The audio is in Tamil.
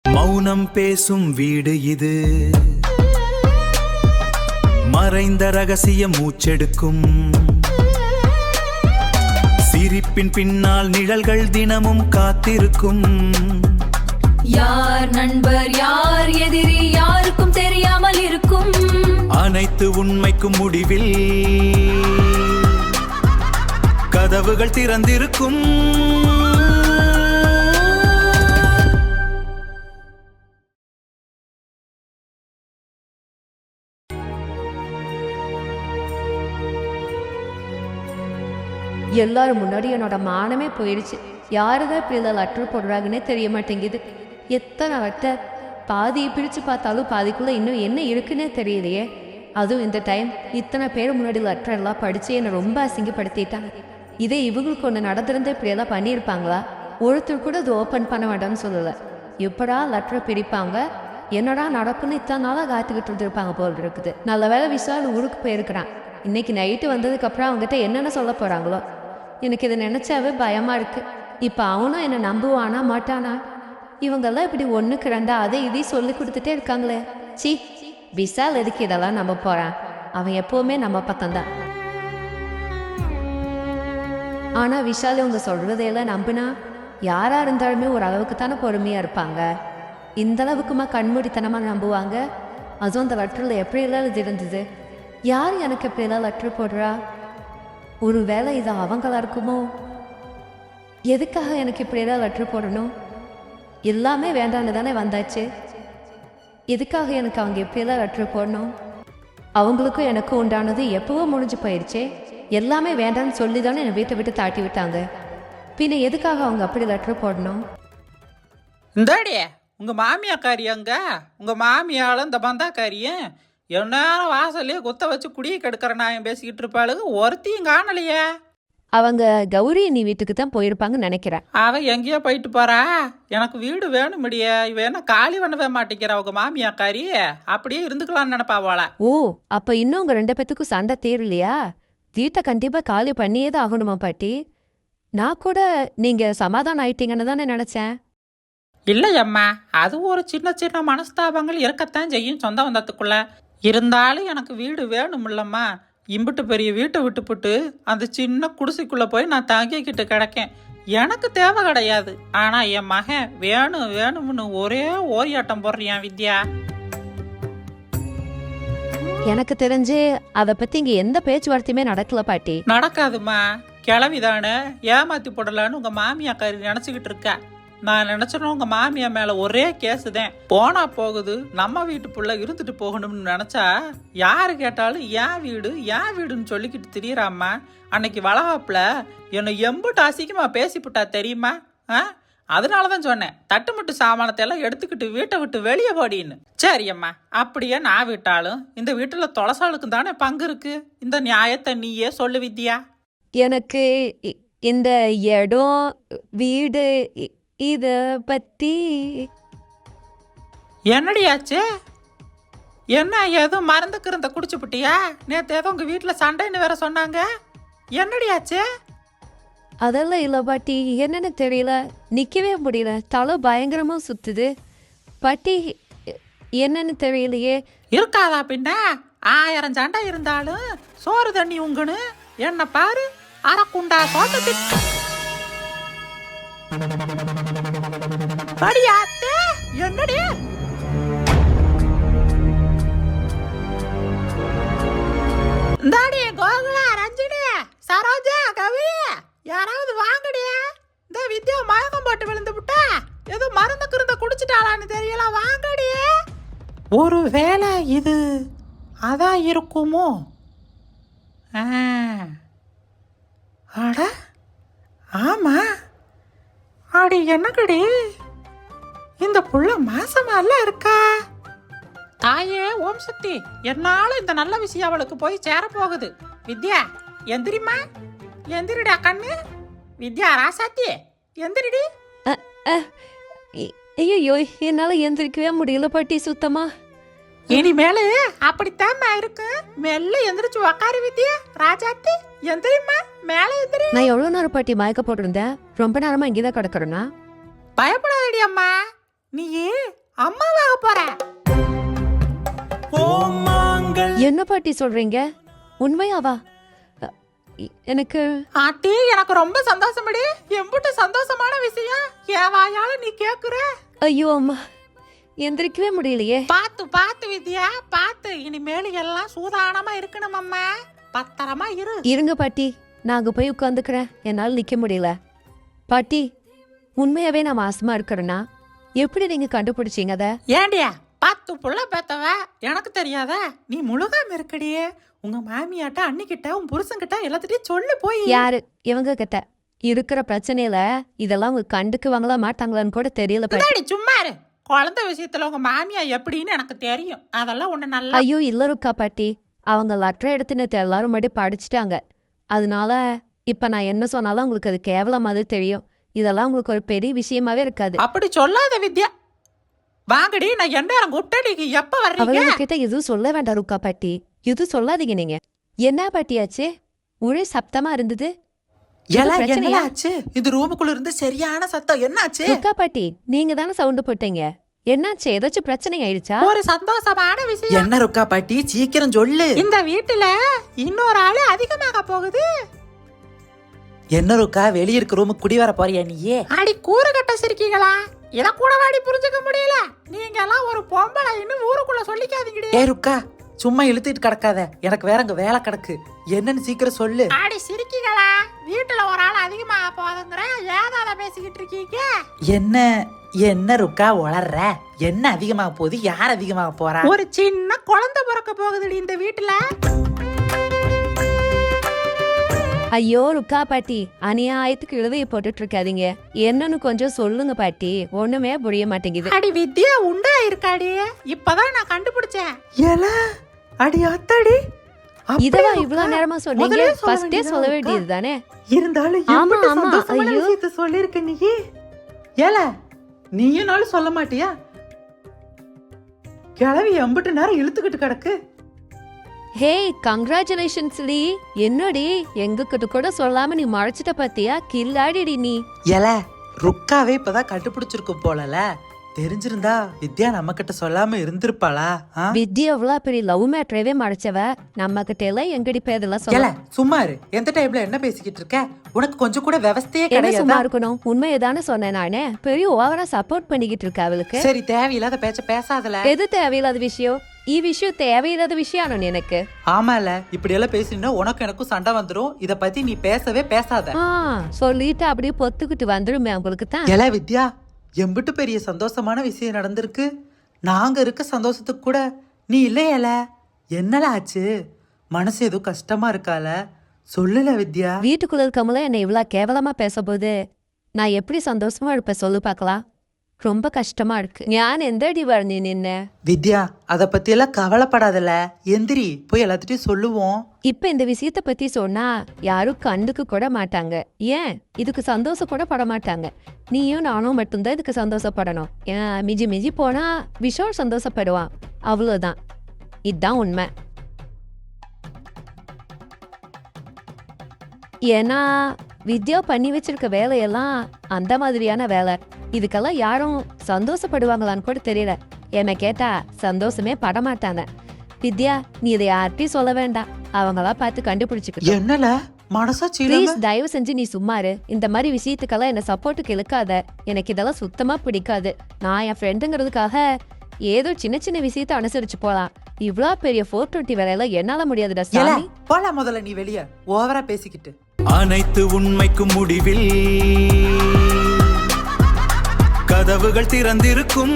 மௌனம் பேசும் வீடு இது, மறைந்த ரகசிய மூச்செடுக்கும். சிரிப்பின் பின்னால் நிழல்கள் தினமும் காத்திருக்கும். யார் நண்பர் யார் எதிரி யாருக்கும் தெரியாமல் இருக்கும். அனைத்து உண்மைக்கும் முடிவில் கதவுகள் திறந்திருக்கும். எல்லாரும் முன்னாடி என்னோட மானமே போயிடுச்சு. யாருதான் இப்படி லெட்டர் போடுறாங்கன்னே தெரிய மாட்டேங்குது. எத்தனை லெட்டர், பாதியை பிரித்து பார்த்தாலும் பாதிக்குள்ளே இன்னும் என்ன இருக்குன்னே தெரியலையே. அதுவும் இந்த டைம் இத்தனை பேர் முன்னாடி லெட்டர் எல்லாம் படித்து என்னை ரொம்ப அசிங்கப்படுத்திட்டாங்க. இதே இவங்களுக்கு ஒன்று நடந்திருந்தே இப்படியெல்லாம் பண்ணியிருப்பாங்களா? ஒருத்தர் கூட அது ஓப்பன் பண்ண வேண்டாம்னு சொல்லலை. எப்படா லெட்டரை பிரிப்பாங்க, என்னடா நடக்குன்னு இத்தனை நாளாக காத்துக்கிட்டு இருந்திருப்பாங்க போல் இருக்குது. நல்ல வேலை விஷால் ஊருக்கு போயிருக்கிறான். இன்னைக்கு நைட்டு வந்ததுக்கப்புறம் அவங்ககிட்ட என்னென்ன சொல்ல போகிறாங்களோ. எனக்கு இதை நினச்சாவே பயமாக இருக்குது. இப்போ அவனும் என்னை நம்புவானா மாட்டானா? இவங்கெல்லாம் இப்படி ஒன்றுக்கு ரெண்டா அதை இதையும் சொல்லி கொடுத்துட்டே இருக்காங்களே. சி, விஷால் எதுக்கு இதெல்லாம் நம்ப போகிறான்? அவன் எப்போவுமே நம்ம பக்கம்தான். ஆனால் விஷால் இவங்க சொல்கிறதையெல்லாம் நம்பினா யாராக இருந்தாலுமே ஒரு அளவுக்கு தானே பொறுமையாக இருப்பாங்க. இந்த அளவுக்குமா கண்மூடித்தனமாக நம்புவாங்க? அதுவும் அந்த லெட்டரில் எப்படியெல்லாம் இது இருந்தது. யார் எனக்கு எப்படியெல்லாம் லெட்டர் போடுறா? ஒரு வேளை இது அவங்களா இருக்குமோ? எதுக்காக எனக்கு இப்படியெல்லாம் லெட்டர் போடணும்? எல்லாமே வேண்டான்னு தானே வந்தாச்சு. எதுக்காக எனக்கு அவங்க எப்படியெல்லாம் லெட்டர் போடணும்? அவங்களுக்கும் எனக்கும் உண்டானது எப்பவோ முடிஞ்சு போயிடுச்சே. எல்லாமே வேண்டான்னு சொல்லி தானே என்னை வீட்டை விட்டு தாட்டி விட்டாங்க. பின்ன எதுக்காக அவங்க அப்படி லெட்டர் போடணும்? இந்தாடி உங்கள் மாமியாக்காரி அங்க, உங்கள் மாமியாலும் இந்த பந்தாக்காரியும் எந்நேரம் வாசல்லையே குத்த வச்சு குடியை கெடுக்கிற நாயம் பேசிக்கிட்டு இருப்பாளுங்க. ஒருத்தையும் காணலையே. அவங்க கௌரி நீ வீட்டுக்கு தான் போயிருப்பாங்கன்னு நினைக்கிறேன். அவன் எங்கேயோ போயிட்டு போறா. எனக்கு வீடு வேணும் முடிய இவன் காலி பண்ணவே மாட்டேங்கிறா. அவங்க மாமியாக்காரி அப்படியே இருந்துக்கலாம்னு நினைப்பாவாள. ஓ, அப்ப இன்னும் உங்க 2 பேத்துக்கும் சண்டை தேரலையா? வீட்டை கண்டிப்பா காலி பண்ணியே தான் ஆகணுமா பாட்டி? நான் கூட நீங்க சமாதானம் ஆயிட்டீங்கன்னு தானே நினைச்சேன். இல்லையம்மா, அது ஒரு சின்ன சின்ன மனஸ்தாபங்கள் இருக்கத்தான் செய்யும் சொந்த வந்தத்துக்குள்ள. இருந்தாலும் எனக்கு வீடு வேணும் இல்லம்மா. இம்பிட்டு பெரிய வீட்டை விட்டுப்புட்டு அந்த சின்ன குடிசைக்குள்ள போய் நான் தங்கிக்கிட்டு கிடக்கேன். எனக்கு தேவை கிடையாது. ஆனா என் மகன் வேணும் வேணும்னு ஒரே ஓரியாட்டம் போடுறியான் வித்யா. எனக்கு தெரிஞ்சு அதை பத்தி இங்க எந்த பேச்சுவார்த்தையுமே நடக்கல பாட்டி. நடக்காதுமா, கிளவிதானே ஏமாத்தி போடலான்னு உங்க மாமியாக்காரி நினைச்சுக்கிட்டு இருக்கா. நான் நினைச்சேன் உங்க மாமியா மேல ஒரே கேஸு தான். போனா போகுது, நம்ம வீட்டுக்குள்ள இருந்துட்டு போகணும்னு நினைச்சா யாரு கேட்டாலும் ஏன் வீடுன்னு சொல்லிக்கிட்டு திரியறாம்மா. அன்னைக்கு வளகாப்புல என்னை எம்புட்டு அசிங்கமா பேசிப்புட்டா தெரியுமா? அதனாலதான் சொன்னேன், தட்டுமுட்டு சாமானத்தை எல்லாம் எடுத்துக்கிட்டு வீட்டை விட்டு வெளியே போடின்னு. சரி அம்மா, அப்படியே நான் விட்டாலும் இந்த வீட்டுல தொலைசாலுக்கு தானே பங்கு இருக்கு. இந்த நியாயத்தை நீயே சொல்லு வித்யா. எனக்கு இந்த இடம் வீடு இத பத்தி என்னடியாச்சு? என்ன ஏதோ மறந்துக்கிறத குடிச்சுப்புட்டியா? நேற்று ஏதோ உங்க வீட்டுல சண்டைன்னு வேற சொன்னாங்க. என்னடியாச்சு? அதெல்லாம் இல்லை பாட்டி. என்னன்னு தெரியல, நிக்கவே முடியல, தலை பயங்கரமா சுத்துது பாட்டி. என்னன்னு தெரியலையே. இருக்காதா பின்ன? 1000 சண்டை இருந்தாலும் சோறு தண்ணி உங்கன்னு என்ன பாரு, அரைக்குண்டா சோட்டத்து படியாத்தே. என்னடி இந்தாடி கோகுலா, ரஞ்சினி, சரோஜா, கவி, யாராவது வாங்கடி. இந்த வித்யா மயக்கம் போட்டு விழுந்து விட்டா ஏதோ மருந்து கிருந்த குடிச்சிட்டாளான்னு தெரியல. வாங்கடி. ஒரு வேளை இது அதான் இருக்குமோ? அட ஆமா, அடி என்னக்கடி இந்த புள்ள மாசமால இருக்கா? தாயே ஓம் சக்தி, என்னால இந்த நல்ல விஷயம் அவளுக்கு போய் சேரப்போகுது. வித்யா எந்திரிமா, எந்திரிடா கண்ணு. வித்யா ராசாத்தி எந்திரிடி. ஐயோ, என்னால எந்திரிக்கவே முடியல பாட்டி சுத்தமா. இனிமேலு அப்படித்தான் இருக்கு. மெல்ல எந்திரிச்சு உக்காரு வித்யா. ராஜாத்தி எந்திரிமா, மேல எந்திரி. நான் எவ்வளவு நேரம் பாட்டி மயக்க போட்டிருந்தேன்? ரொம்ப நேரமா இங்கேதான் கிடக்குறேன்னா. பயப்படாதடி அம்மா, நீ அம்மாவாக போற. ஓம் மாங்கள் என்ன பாட்டி சொல்றீங்க? உண்மையாவா? எனக்கு ஆட்டி, எனக்கு ரொம்ப சந்தோஷமடி. எம்புட்டு சந்தோஷமான விஷயம் என் வாயால நீ கேக்குற. ஐயோ அம்மா, எந்திரிக்கவே முடியலையே. பாத்து வித்யா, பாத்து. இனிமேல் எல்லாம் சூதானமா இருக்கணும் அம்மா. பத்திரமா இரு. இருங்க பாட்டி, நான் அங்க போய் உட்காந்துக்கிறேன். என்னால் நிக்க முடியல. பாட்டி, உண்மையாவே நான் மாசமா இருக்கிறேன்னா எப்படி நீங்க கண்டுபிடிச்சீங்க அத? ஏண்டியா 10 புள்ள பெத்தவ எனக்கு தெரியாத? நீ முழுகாம இருக்கடியே. உங்க மாமியாட்ட அன்னிக்கிட்ட உன் புருஷன்கிட்ட எல்லாத்திட்டையும் சொல்லு போய். யாரு இவங்க கிட்ட? இருக்கிற பிரச்சனையில இதெல்லாம் அவங்க கண்டுக்குவாங்களா மாட்டாங்களான்னு கூட தெரியல பாட்டி. இந்தாடி, சும்மா இரு. குழந்தை விஷயத்துல உங்க மாமியா எப்படின்னு எனக்கு தெரியும். அதெல்லாம் உன்ன நல்லா. ஐயோ இல்ல ருக்கா பாட்டி, அவங்க லெட்டர் எடுத்து நேத்து எல்லாரும் மட்டும் படிச்சுட்டாங்க. அதனால இப்ப நான் என்ன சொன்னாலும் உங்களுக்கு அது கேவலம் மாதிரி தெரியும். இதெல்லாம் உங்களுக்கு ஒரு பெரிய விஷயமாவே இருக்காது. அப்படி சொல்லாத வித்யா. வாங்கடி, நான் என்ன கூப்பிட்டா நீங்க எப்ப வர்றீங்க? அவங்க கிட்ட எதுவும் சொல்ல வேண்டாம் ருக்கா பாட்டி, எதுவும் சொல்லாதீங்க நீங்க. என்ன பாட்டியாச்சு? ஒரே சப்தமா இருந்தது. என்னாச்சு? இது ரூமுக்குள்ள இருந்து சரியான சத்தம். என்னாச்சு? ருக்கா பாட்டி, நீங்க தானே சவுண்ட் போட்டீங்க. என்னாச்சு? ஏதாச்சும் பிரச்சனை ஆயிடுச்சா? ஒரு சந்தோஷமான விஷயம். என்ன ருக்கா பாட்டி, சீக்கிரம் சொல்லு. இந்த வீட்டுல இன்னொரு ஆளு அதிகமாக போகுது. என்ன ருக்கா, வெளிய இருக்க ரூமுக்கு குடி வர போறியா நீயே? அடி கூறு கட்ட சிரிக்கீங்களா? இத கூட வாடி புரிஞ்சுக்க முடியல. நீங்க எல்லாம் ஒரு பொம்பளை இன்னும் ஊருக்குள்ள சொல்லிக்காதீங்கடி. ஏ ருக்கா, சும்மா இழுத்துட்டு கிடக்காத. எனக்கு வேற அங்க வேலை கிடக்கு. என்னன்னு சீக்கிரம் சொல்லு. அடி சிரிக்கீங்களா? வீட்டுல ஒரு ஆள் அதிகமாக போகுதுங்கிற ஏதாத பேசிக்கிட்டு இருக்கீங்க. என்ன ருக்கா உளர்ற? என்ன அதிகமாக போகுது? யார் அதிகமாக போறா? ஒரு சின்ன குழந்தை பிறக்க போகுதுடி இந்த வீட்டுல. ஐயோ ருக்கா பாட்டி, அநியாயத்துக்கு இழுவையை போட்டுட்டு இருக்காதீங்க. என்னன்னு கொஞ்சம் சொல்லுங்க பாட்டி, ஒண்ணுமே புரிய மாட்டேங்குது. அடி வித்யா உண்டா இருக்காடி. இப்பதான் நான் கண்டுபிடிச்சேன். ஏல அடி அத்தாடி, இதவா இவ்வளவு நேரமா சொன்னீங்க? ஃபர்ஸ்டே சொல்ல வேண்டியது தானே. இருந்தாலும் ஆமா, எம்பிட்டு ஆமா, சந்தோஷமான ஐயோ. விஷயத்தை சொல்லிருக்க நீ. ஏல நீயும் சொல்ல மாட்டியா? கிளவி எம்பிட்டு நேரம் இழுத்துக்கிட்டு கிடக்கு. ஹே, கங்க்ராச்சுலேஷன்ஸ் லீ. என்னடி எங்க கிட்ட கூட சொல்லாம நீ மறைச்சிட்ட பாத்தியா? கில்லாடிடி நீ. ஏல ருக்காவே இப்பதான் கண்டுபிடிச்சிருக்கும் போலல. தெரிஞ்சிருந்தா வித்யா நம்ம கிட்ட சொல்லாம இருந்திருப்பாளா? வித்யா எவ்வளவு பெரிய லவ் மேட்டரவே மறைச்சவ. நம்ம கிட்ட எல்லாம் எங்கடி பேதெல்லாம் ஏல சொல்ல. சும்மா இரு. எந்த டைம்ல என்ன பேசிக்கிட்டு இருக்க? உனக்கு கொஞ்சம் கூட விவஸ்தையே என்ன சும்மா கிடையாது. இருக்கணும்? உண்மையை தானே சொன்னேன் நானே. பெரிய ஓவரா சப்போர்ட் பண்ணிக்கிட்டு இருக்க அவளுக்கு. சரி, தேவையில்லாத பேச்ச பேசாதல. எது தேவையில்லாத விஷயம்? விஷயம் தேவையில்லாத விஷயம் எனக்கு. ஆமால, இப்படி எல்லாம் பேசினா உனக்கு எனக்கும் சண்டை வந்துரும். இத பத்தி நீ பேசவே பேசாத. சொல்லிட்டு அப்படியே பொத்துக்கிட்டு வந்துருமே உங்களுக்கு தான். ஏல வித்யா, எம்பிட்டு பெரிய சந்தோஷமான விஷயம் நடந்திருக்கு. நாங்க இருக்க சந்தோஷத்துக்கு கூட நீ இல்லையல. என்னல ஆச்சு? மனசு ஏதோ கஷ்டமா இருக்கால? சொல்லுல வித்யா. வீட்டுக்குள்ள இருக்கவங்கள என்னை இவ்வளவு கேவலமா பேசும்போது நான் எப்படி சந்தோஷமா இருப்பேன் சொல்லு பாக்கலாம். ரொம்ப கஷ்டமா இருக்கு. ஞான் எந்த அடி வரணும் நின்ன? வித்யா, அத பத்தி எல்லாம் கவலைப்படாதல. எந்திரி, போய் எல்லாத்திட்டையும் சொல்லுவோம். இப்ப இந்த விஷயத்த பத்தி சொன்னா யாரும் கண்டுக்க கூட மாட்டாங்க. ஏன் இதுக்கு சந்தோஷம் கூட பட மாட்டாங்க. நீயும் நானும் மட்டும்தான் இதுக்கு சந்தோஷப்படணும். மிஞ்சி மிஞ்சி போனா விஷால் சந்தோஷப்படுவான், அவ்வளவுதான். இதுதான் உண்மை. ஏன்னா வித்யா பண்ணி வச்சிருக்க வேலையெல்லாம் அந்த மாதிரியான வேலை. இதுக்கெல்லாம் யாரும் சந்தோஷப்படுவாங்களான்னு கூட தெரியல. என்ன கேட்டா சந்தோஷமே படமாட்டாங்க. வித்யா, நீ இதை யார்கிட்டயும் சொல்ல வேண்டாம். அவங்களா பார்த்து கண்டுபிடிச்சுக்கிட்டு. என்னல மனசாட்சி ப்ளீஸ் தயவு செஞ்சு நீ சும்மாரு. இந்த மாதிரி விஷயத்துக்கெல்லாம் என்ன சப்போர்ட்டுக்கு இழுக்காத. எனக்கு இதெல்லாம் சுத்தமா பிடிக்காது. நான் என் ஃப்ரெண்டுங்கிறதுக்காக ஏதோ சின்ன சின்ன விஷயத்த அனுசரிச்சு போலாம். இவ்ளோ பெரிய 420 வேலையெல்லாம் என்னால முடியாதுடா சாமி. போல முதல்ல நீ வெளிய ஓவரா பேசிக்கிட்டு. அனைத்து உண்மைக்கும் முடிவில் கதவுகள் திறந்திருக்கும்.